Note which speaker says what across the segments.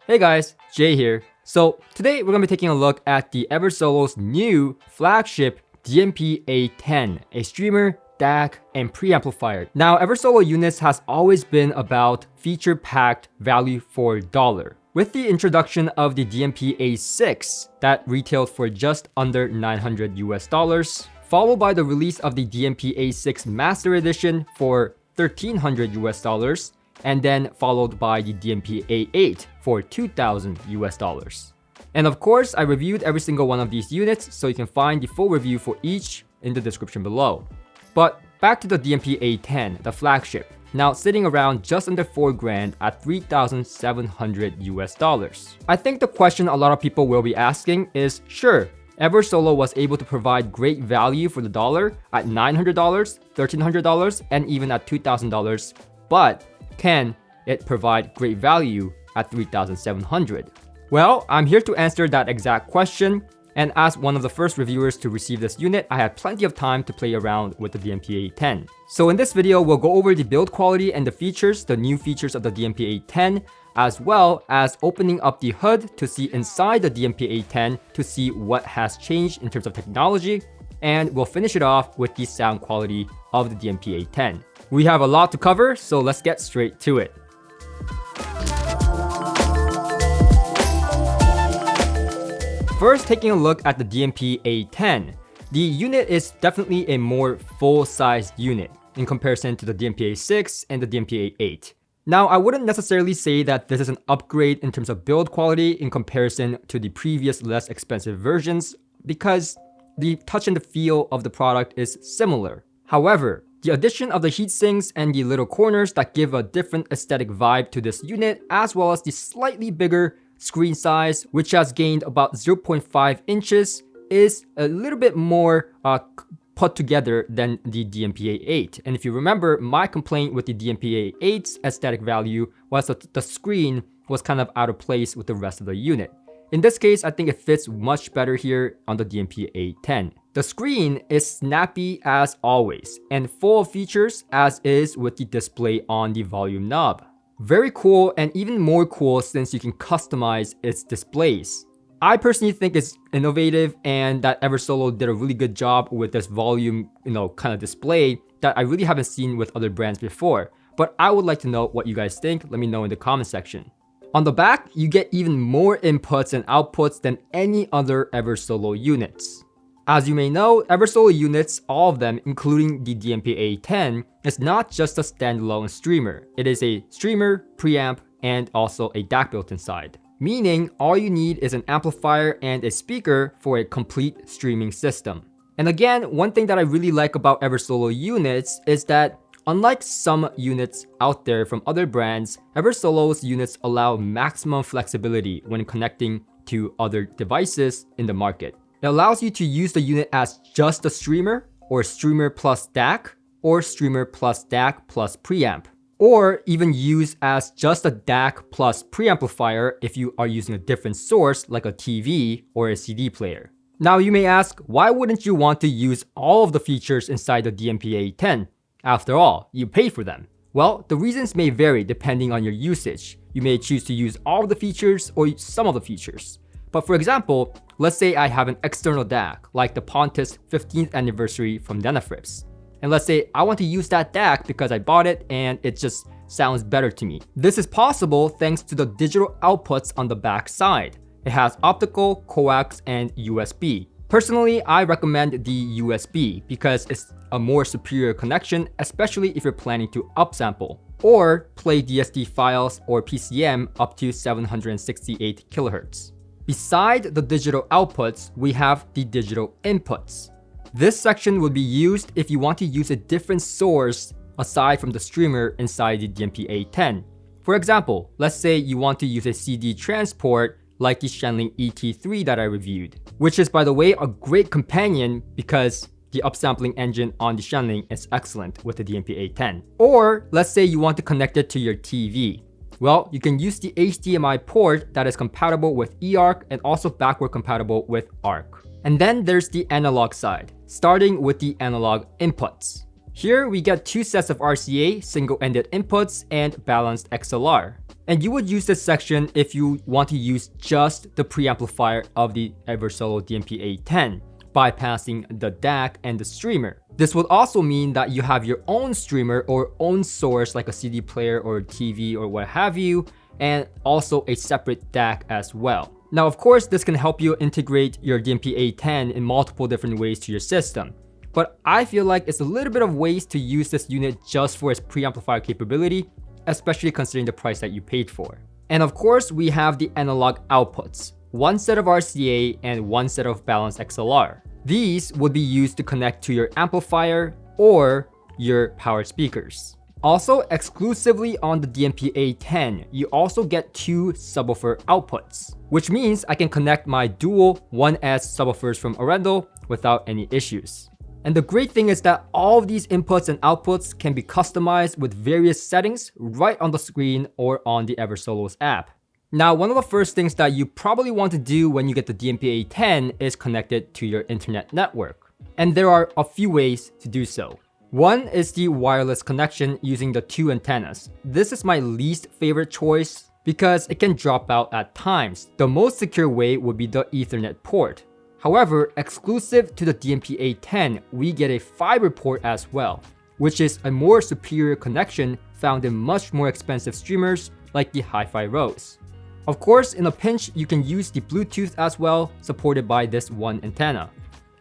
Speaker 1: Hey guys, Jay here. So today we're going to be taking a look at the Eversolo's new flagship DMP-A10, a streamer, DAC, and preamplifier. Now Eversolo units has always been about feature-packed value for dollar. With the introduction of the DMP-A6 that retailed for just under $900 followed by the release of the DMP-A6 Master Edition for $1,300 and then followed by the DMP-A8 for $2,000. And of course, I reviewed every single one of these units, so you can find the full review for each in the description below. But back to the DMP-A10, the flagship, now sitting around just under $4,000 at $3,700. I think the question a lot of people will be asking is, sure, Eversolo was able to provide great value for the dollar at $900, $1,300, and even at $2,000, but can it provide great value at $3,700? Well, I'm here to answer that exact question, and as one of the first reviewers to receive this unit, I had plenty of time to play around with the DMP-A10. So in this video, we'll go over the build quality and the features, the new features of the DMP-A10, as well as opening up the hood to see inside the DMP-A10 to see what has changed in terms of technology, and we'll finish it off with the sound quality of the DMP-A10. We have a lot to cover, so let's get straight to it. First, taking a look at the DMP-A10. The unit is definitely a more full-sized unit in comparison to the DMP-A6 and the DMP-A8. Now, I wouldn't necessarily say that this is an upgrade in terms of build quality in comparison to the previous less expensive versions, because the touch and the feel of the product is similar. However, the addition of the heatsinks and the little corners that give a different aesthetic vibe to this unit, as well as the slightly bigger screen size, which has gained about 0.5 inches, is a little bit more put together than the DMP-A8. And if you remember, my complaint with the DMP-A8's aesthetic value was that the screen was kind of out of place with the rest of the unit. In this case, I think it fits much better here on the DMP-A10. The screen is snappy as always and full of features as is with the display on the volume knob. Very cool, and even more cool since you can customize its displays. I personally think it's innovative and that Eversolo did a really good job with this volume, kind of display that I really haven't seen with other brands before. But I would like to know what you guys think. Let me know in the comment section. On the back, you get even more inputs and outputs than any other Eversolo units. As you may know, Eversolo units, all of them, including the DMP-A10, is not just a standalone streamer. It is a streamer, preamp, and also a DAC built inside. Meaning, all you need is an amplifier and a speaker for a complete streaming system. And again, one thing that I really like about Eversolo units is that unlike some units out there from other brands, Eversolo's units allow maximum flexibility when connecting to other devices in the market. It allows you to use the unit as just a streamer, or streamer plus DAC, or streamer plus DAC plus preamp, or even use as just a DAC plus preamplifier if you are using a different source like a TV or a CD player. Now you may ask, why wouldn't you want to use all of the features inside the DMP-A10? After all, you pay for them. Well, the reasons may vary depending on your usage. You may choose to use all of the features or some of the features. But for example, let's say I have an external DAC, like the Pontus 15th anniversary from Denafrips. And let's say I want to use that DAC because I bought it and it just sounds better to me. This is possible thanks to the digital outputs on the back side. It has optical, coax, and USB. Personally, I recommend the USB because it's a more superior connection, especially if you're planning to upsample or play DSD files or PCM up to 768 kHz. Beside the digital outputs, we have the digital inputs. This section would be used if you want to use a different source aside from the streamer inside the DMP-A10. For example, let's say you want to use a CD transport like the Shenling ET3 that I reviewed, which is, by the way, a great companion because the upsampling engine on the Shenling is excellent with the DMP-A10. Or let's say you want to connect it to your TV. Well, you can use the HDMI port that is compatible with eARC and also backward compatible with ARC. And then there's the analog side, starting with the analog inputs. Here we get 2 sets of RCA, single-ended inputs, and balanced XLR. And you would use this section if you want to use just the preamplifier of the Eversolo DMP-A10, bypassing the DAC and the streamer. This would also mean that you have your own streamer or own source like a CD player or TV or what have you, and also a separate DAC as well. Now, of course, this can help you integrate your DMP-A10 in multiple different ways to your system. But I feel like it's a little bit of waste to use this unit just for its preamplifier capability, especially considering the price that you paid for. And of course, we have the analog outputs, 1 set of RCA and 1 set of balanced XLR. These would be used to connect to your amplifier or your power speakers. Also, exclusively on the DMP-A10, you also get 2 subwoofer outputs, which means I can connect my dual 1S subwoofers from Orendo without any issues. And the great thing is that all of these inputs and outputs can be customized with various settings right on the screen or on the Eversolo's app. Now, one of the first things that you probably want to do when you get the DMP-A10 is connect it to your internet network. And there are a few ways to do so. One is the wireless connection using the 2 antennas. This is my least favorite choice because it can drop out at times. The most secure way would be the Ethernet port. However, exclusive to the DMP-A10, we get a fiber port as well, which is a more superior connection found in much more expensive streamers like the HiFi Rose. Of course, in a pinch, you can use the Bluetooth as well, supported by this one antenna.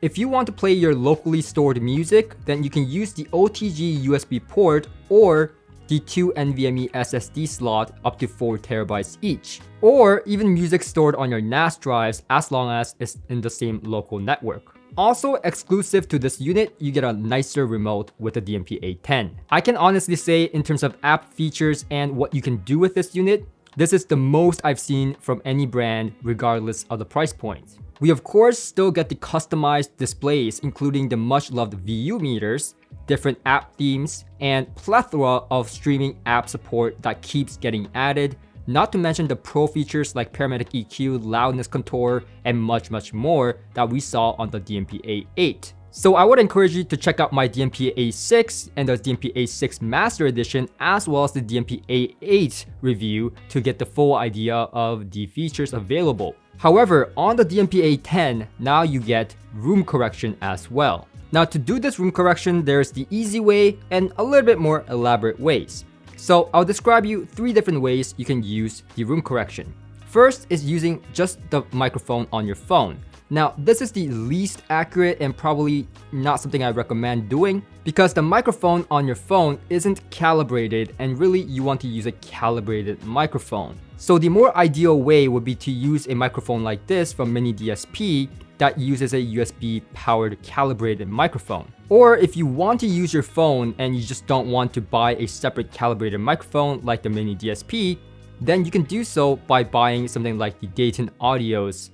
Speaker 1: If you want to play your locally stored music, then you can use the OTG USB port or the 2 NVMe SSD slot up to 4 terabytes each, or even music stored on your NAS drives as long as it's in the same local network. Also exclusive to this unit, you get a nicer remote with the DMP-A10. I can honestly say in terms of app features and what you can do with this unit, this is the most I've seen from any brand regardless of the price point. We of course still get the customized displays including the much loved VU meters, different app themes, and plethora of streaming app support that keeps getting added, not to mention the pro features like parametric EQ, loudness control, and much more that we saw on the DMP-A8. So I would encourage you to check out my DMP-A6 and the DMP-A6 Master Edition as well as the DMP-A8 review to get the full idea of the features available. However, on the DMP-A10, now you get room correction as well. Now to do this room correction, there's the easy way and a little bit more elaborate ways. So I'll describe you 3 different ways you can use the room correction. First is using just the microphone on your phone. Now, this is the least accurate and probably not something I recommend doing because the microphone on your phone isn't calibrated and really you want to use a calibrated microphone. So the more ideal way would be to use a microphone like this from Mini DSP that uses a USB powered calibrated microphone. Or if you want to use your phone and you just don't want to buy a separate calibrated microphone like the Mini DSP, then you can do so by buying something like the Dayton Audio's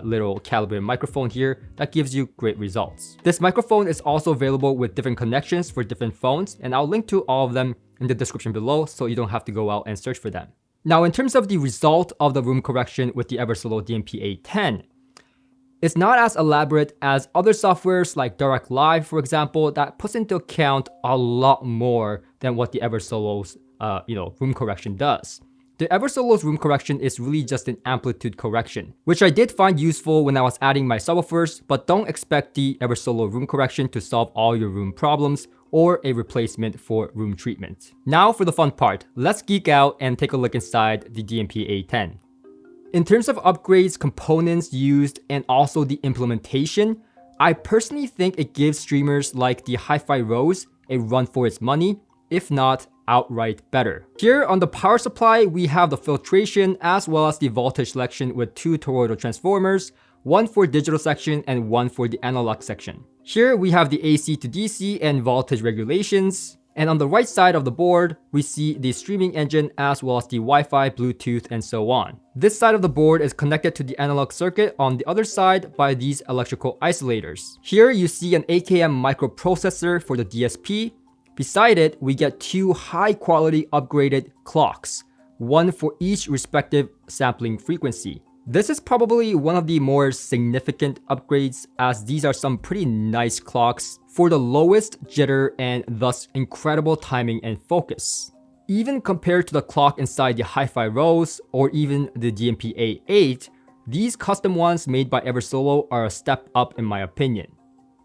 Speaker 1: little calibrated microphone here that gives you great results. This microphone is also available with different connections for different phones, and I'll link to all of them in the description below so you don't have to go out and search for them. Now, in terms of the result of the room correction with the Eversolo DMP-A10, it's not as elaborate as other softwares like Direct Live, for example, that puts into account a lot more than what the Eversolo's room correction does. The Eversolo's room correction is really just an amplitude correction, which I did find useful when I was adding my subwoofers, but don't expect the Eversolo room correction to solve all your room problems or a replacement for room treatment. Now for the fun part, let's geek out and take a look inside the DMP-A10. In terms of upgrades, components used, and also the implementation, I personally think it gives streamers like the HiFi Rose a run for its money, if not outright better. Here on the power supply, we have the filtration as well as the voltage selection with 2 toroidal transformers, one for digital section and one for the analog section. Here we have the AC to DC and voltage regulations. And on the right side of the board, we see the streaming engine as well as the Wi-Fi, Bluetooth, and so on. This side of the board is connected to the analog circuit on the other side by these electrical isolators. Here you see an AKM microprocessor for the DSP. Beside it, we get 2 high-quality upgraded clocks, one for each respective sampling frequency. This is probably one of the more significant upgrades, as these are some pretty nice clocks for the lowest jitter and thus incredible timing and focus. Even compared to the clock inside the HiFi Rose or even the DMP-A8, these custom ones made by Eversolo are a step up in my opinion.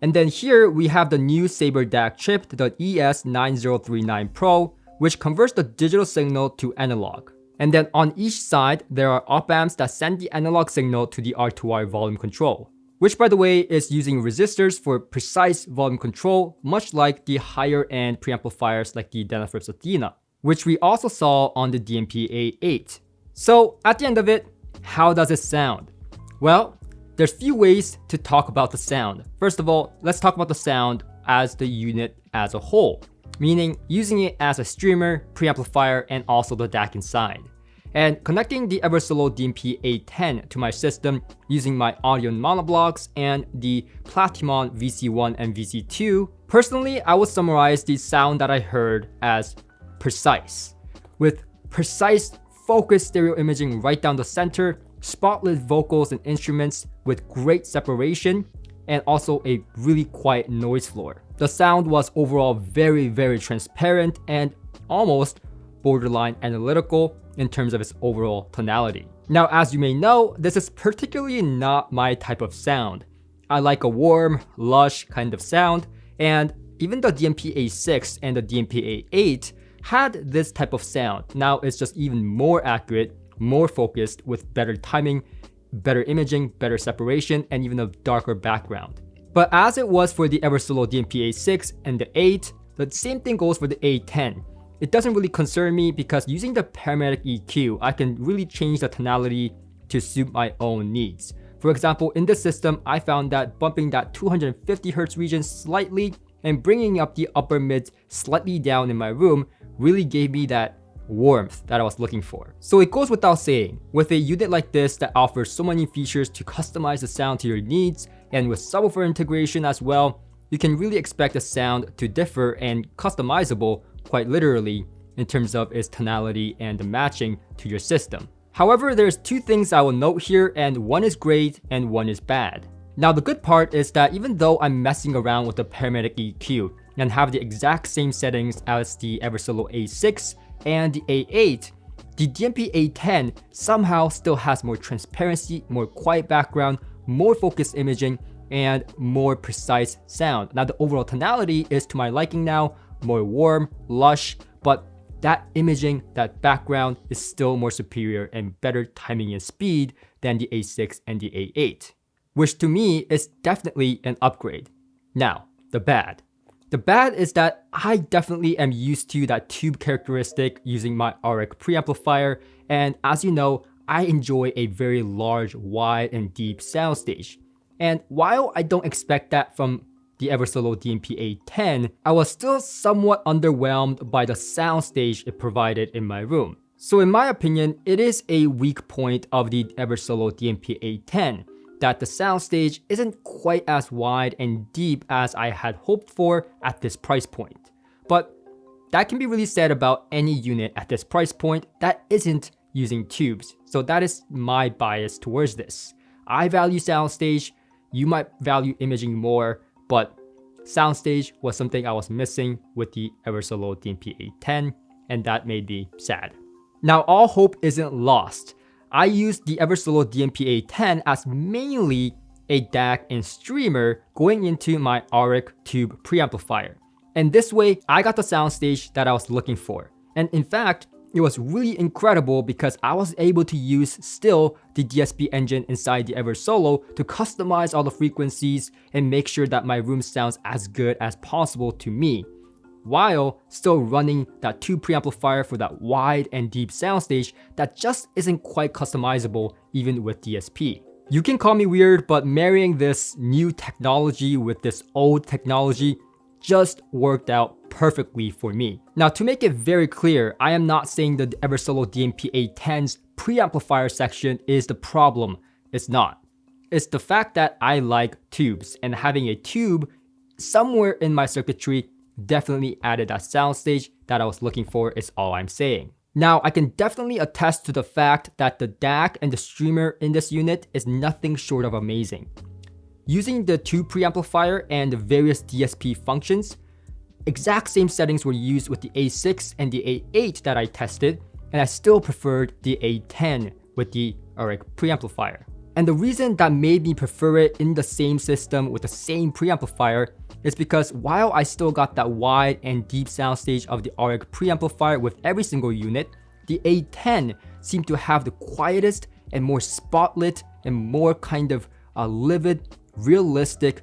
Speaker 1: And then here we have the new Saber DAC chip, the ES9039 Pro, which converts the digital signal to analog. And then on each side, there are op-amps that send the analog signal to the R2R volume control, which by the way is using resistors for precise volume control, much like the higher end preamplifiers like the Dynafrips Athena, which we also saw on the DMP-A8. So at the end of it, how does it sound? Well, there's few ways to talk about the sound. First of all, let's talk about the sound as the unit as a whole, meaning using it as a streamer, preamplifier, and also the DAC inside. And connecting the Eversolo DMP-A10 to my system using my audio monoblocks and the Platimon VC1 and VC2, personally, I would summarize the sound that I heard as precise. With precise, focused stereo imaging right down the center, spotless vocals and instruments with great separation, and also a really quiet noise floor. The sound was overall very transparent and almost borderline analytical in terms of its overall tonality. Now, as you may know, this is particularly not my type of sound. I like a warm, lush kind of sound, and even the DMP-A6 and the DMP-A8 had this type of sound. Now it's just even more accurate, more focused, with better timing, better imaging, better separation, and even a darker background. But as it was for the Eversolo DMP-A6 and the 8, the same thing goes for the A10. It doesn't really concern me because using the paramedic EQ, I can really change the tonality to suit my own needs. For example, in this system, I found that bumping that 250Hz region slightly and bringing up the upper mids slightly down in my room really gave me that warmth that I was looking for. So it goes without saying, with a unit like this that offers so many features to customize the sound to your needs, and with subwoofer integration as well, you can really expect the sound to differ and customizable quite literally in terms of its tonality and the matching to your system. However, there's two things I will note here, and one is great and one is bad. Now the good part is that even though I'm messing around with the paramedic EQ and have the exact same settings as the Eversolo A6 and the A8, the DMP-A10 somehow still has more transparency, more quiet background, more focused imaging, and more precise sound. Now the overall tonality is to my liking now, more warm, lush, but that imaging, that background is still more superior and better timing and speed than the A6 and the A8, which to me is definitely an upgrade. Now, the bad. The bad is that I definitely am used to that tube characteristic using my RX preamplifier, and as you know, I enjoy a very large, wide, and deep soundstage. And while I don't expect that from the Eversolo DMP-A10, I was still somewhat underwhelmed by the soundstage it provided in my room. So in my opinion, it is a weak point of the Eversolo DMP-A10, that the soundstage isn't quite as wide and deep as I had hoped for at this price point. But that can be really said about any unit at this price point that isn't using tubes. So that is my bias towards this. I value soundstage, you might value imaging more, but soundstage was something I was missing with the Eversolo DMP-A10, and that made me sad. Now all hope isn't lost. I used the Eversolo DMP-A10 as mainly a DAC and streamer going into my RX tube preamplifier. And this way, I got the soundstage that I was looking for. And in fact, it was really incredible because I was able to use still the DSP engine inside the Eversolo to customize all the frequencies and make sure that my room sounds as good as possible to me, while still running that tube preamplifier for that wide and deep soundstage that just isn't quite customizable even with DSP. You can call me weird, but marrying this new technology with this old technology just worked out perfectly for me. Now to make it very clear, I am not saying that the Eversolo DMP-A10's preamplifier section is the problem. It's not. It's the fact that I like tubes, and having a tube somewhere in my circuitry definitely added that soundstage that I was looking for is all I'm saying. Now, I can definitely attest to the fact that the DAC and the streamer in this unit is nothing short of amazing. Using the 2 preamplifier and the various DSP functions, exact same settings were used with the A6 and the A8 that I tested, and I still preferred the A10 with the RX preamplifier. And the reason that made me prefer it in the same system with the same preamplifier is because while I still got that wide and deep soundstage of the RX preamplifier with every single unit, the A10 seemed to have the quietest and more spotlit and more kind of livid, realistic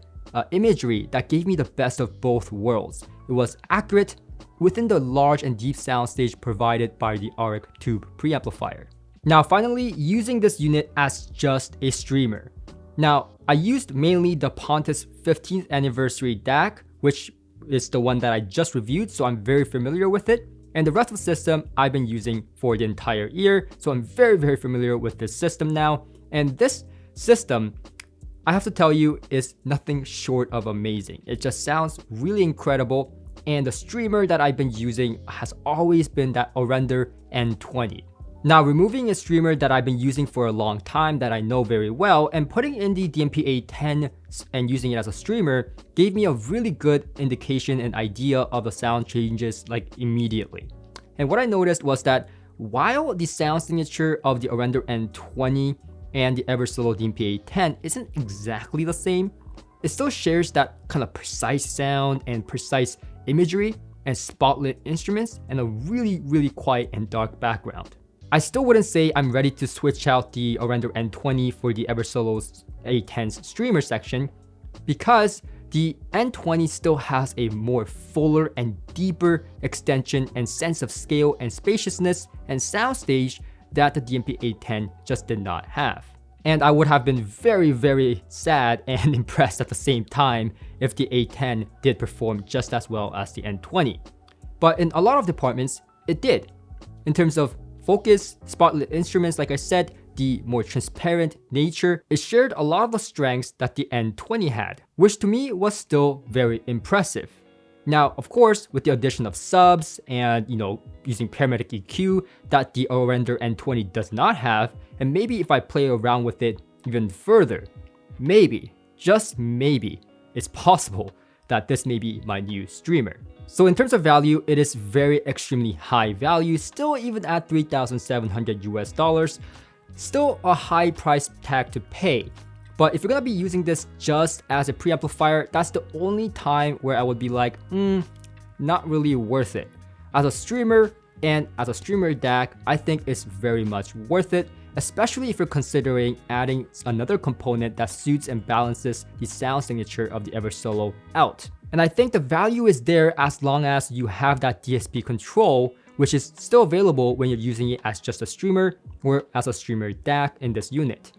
Speaker 1: imagery that gave me the best of both worlds. It was accurate within the large and deep soundstage provided by the RX tube preamplifier. Now finally, using this unit as just a streamer. Now, I used mainly the Pontus 15th anniversary DAC, which is the one that I just reviewed, so I'm very familiar with it. And the rest of the system I've been using for the entire year, so I'm very familiar with this system now. And this system, I have to tell you, is nothing short of amazing. It just sounds really incredible, and the streamer that I've been using has always been that Orender N20. Now, removing a streamer that I've been using for a long time that I know very well and putting in the DMP-A10 and using it as a streamer gave me a really good indication and idea of the sound changes like immediately. And what I noticed was that while the sound signature of the Orender N20 and the Eversolo DMP-A10 isn't exactly the same, it still shares that kind of precise sound and precise imagery and spotlit instruments and a really quiet and dark background. I still wouldn't say I'm ready to switch out the Orender N20 for the Eversolo's A10's streamer section because the N20 still has a more fuller and deeper extension and sense of scale and spaciousness and soundstage that the DMP-A10 just did not have. And I would have been very sad and impressed at the same time if the A10 did perform just as well as the N20. But in a lot of departments, it did. In terms of focus, spotlit instruments, like I said, the more transparent nature, it shared a lot of the strengths that the N20 had, which to me was still very impressive. Now, of course, with the addition of subs and, using paramedic EQ that the Orender N20 does not have, and maybe if I play around with it even further, maybe, just maybe, it's possible that this may be my new streamer. So in terms of value, it is very extremely high value, still even at $3,700 US, still a high price tag to pay. But if you're gonna be using this just as a preamplifier, that's the only time where I would be like, not really worth it. As a streamer and as a streamer DAC, I think it's very much worth it, especially if you're considering adding another component that suits and balances the sound signature of the Eversolo out. And I think the value is there as long as you have that DSP control, which is still available when you're using it as just a streamer or as a streamer DAC in this unit.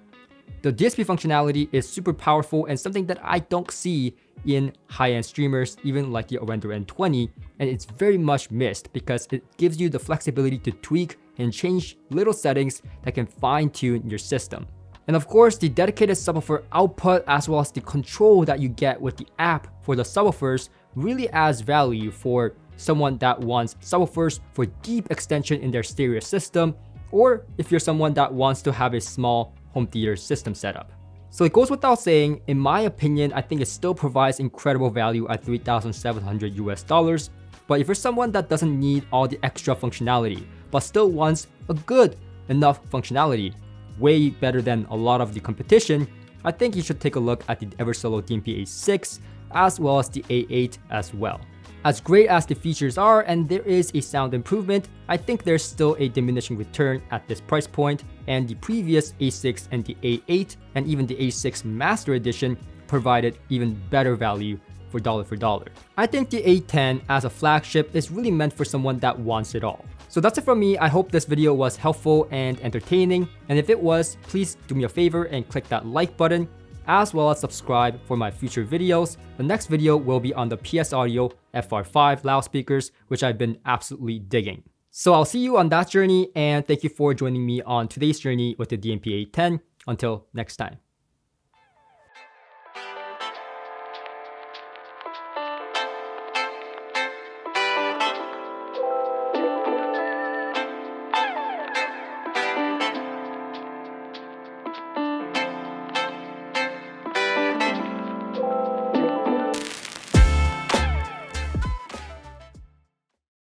Speaker 1: The DSP functionality is super powerful and something that I don't see in high-end streamers, even like the Orender N20, and it's very much missed because it gives you the flexibility to tweak and change little settings that can fine-tune your system. And of course, the dedicated subwoofer output as well as the control that you get with the app for the subwoofers really adds value for someone that wants subwoofers for deep extension in their stereo system, or if you're someone that wants to have a small home theater system setup. So it goes without saying, in my opinion, I think it still provides incredible value at $3,700 US. But if you're someone that doesn't need all the extra functionality, but still wants a good enough functionality, way better than a lot of the competition, I think you should take a look at the Eversolo DMP-A6 as well as the A8 as well. As great as the features are and there is a sound improvement, I think there's still a diminishing return at this price point, and the previous A6 and the A8 and even the A6 Master Edition provided even better value for dollar. I think the A10 as a flagship is really meant for someone that wants it all. So that's it from me. I hope this video was helpful and entertaining, and if it was, please do me a favor and click that like button, as well as subscribe for my future videos. The next video will be on the PS Audio FR5 loudspeakers, which I've been absolutely digging. So I'll see you on that journey, and thank you for joining me on today's journey with the DMP-A10. Until next time.